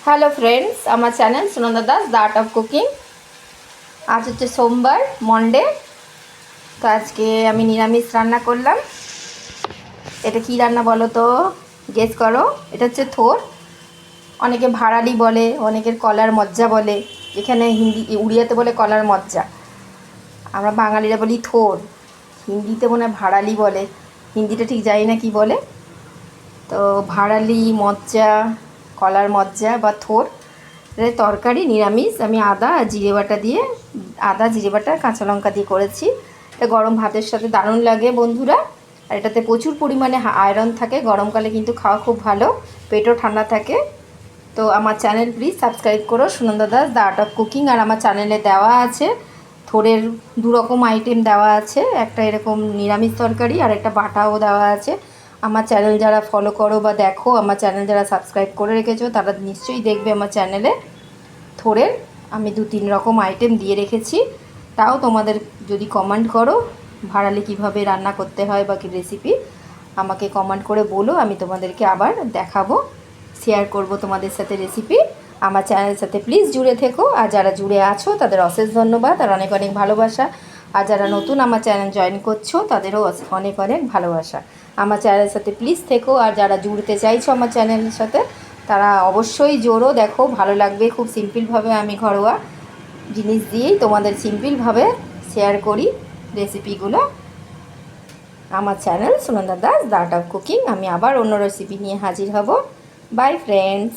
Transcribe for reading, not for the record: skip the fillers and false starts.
Hello friends, আমার channel Sunanda Das the art of cooking. আজ হচ্ছে সোমবার, মন্ডে। তো আজকে আমি নিরামিষ রান্না করলাম। এটা কি রান্না বলো তো, গেস করো। এটা হচ্ছে থোর। অনেকে ভাড়ালি বলে, অনেকের কলার মজ্জা বলে। এখানে উড়িয়াতে বলে কলার মজ্জা, আমরা বাঙালিরা বলি থোর। হিন্দিতে মনে হয় ভাড়ালি বলে, হিন্দিটা ঠিক জানি না কি বলে। তো ভাড়ালি, মজ্জা, কলার মজ্জা বা থোর তরকারি নিরামিষ। আমি আদা আর জিরে বাটা দিয়ে, আদা জিরে বাটা কাঁচা লঙ্কা দিয়ে করেছি। এটা গরম ভাতের সাথে দারুণ লাগে বন্ধুরা। আর এটাতে প্রচুর পরিমাণে আয়রন থাকে, গরমকালে কিন্তু খাওয়া খুব ভালো, পেটও ঠান্ডা থাকে। তো আমার চ্যানেল প্লিজ সাবস্ক্রাইব করো, Sunanda Das the art of cooking. আর আমার চ্যানেলে দেওয়া আছে থোরের দু রকম আইটেম দেওয়া আছে, একটা এরকম নিরামিষ তরকারি আর একটা বাটাও দেওয়া আছে। আমার চ্যানেল যারা ফলো করো বা দেখো, আমার চ্যানেল যারা সাবস্ক্রাইব করে রেখেছো, তারা নিশ্চয়ই দেখবে আমার চ্যানেলে থোরের আমি 2-3 রকম আইটেম দিয়ে রেখেছি। তাও তোমাদের যদি কমেন্ট করো ভাড়ালে কিভাবে রান্না করতে হয় বা কি রেসিপি, আমাকে কমেন্ট করে বলো, আমি তোমাদেরকে আবার দেখাবো, শেয়ার করব তোমাদের সাথে রেসিপি। আমার চ্যানেলের সাথে প্লিজ জুড়ে থেকো। আর যারা জুড়ে আছো তাদের অশেষ ধন্যবাদ আর অনেক অনেক ভালোবাসা। আর যারা নতুন আমার চ্যানেল জয়েন করছো তাদেরও অনেক অনেক ভালোবাসা। আমার চ্যানেলের সাথে প্লিজ থেকো। আর যারা জুড়তে চাইছো আমার চ্যানেলের সাথে, তারা অবশ্যই জোরও, দেখো ভালো লাগবে। খুব সিম্পলভাবে আমি ঘরোয়া জিনিস দিয়েই তোমাদের সিম্পলভাবে শেয়ার করি রেসিপিগুলো। আমার channel Sunanda Das the art of cooking. আমি আবার অন্য রেসিপি নিয়ে হাজির হব। By friends.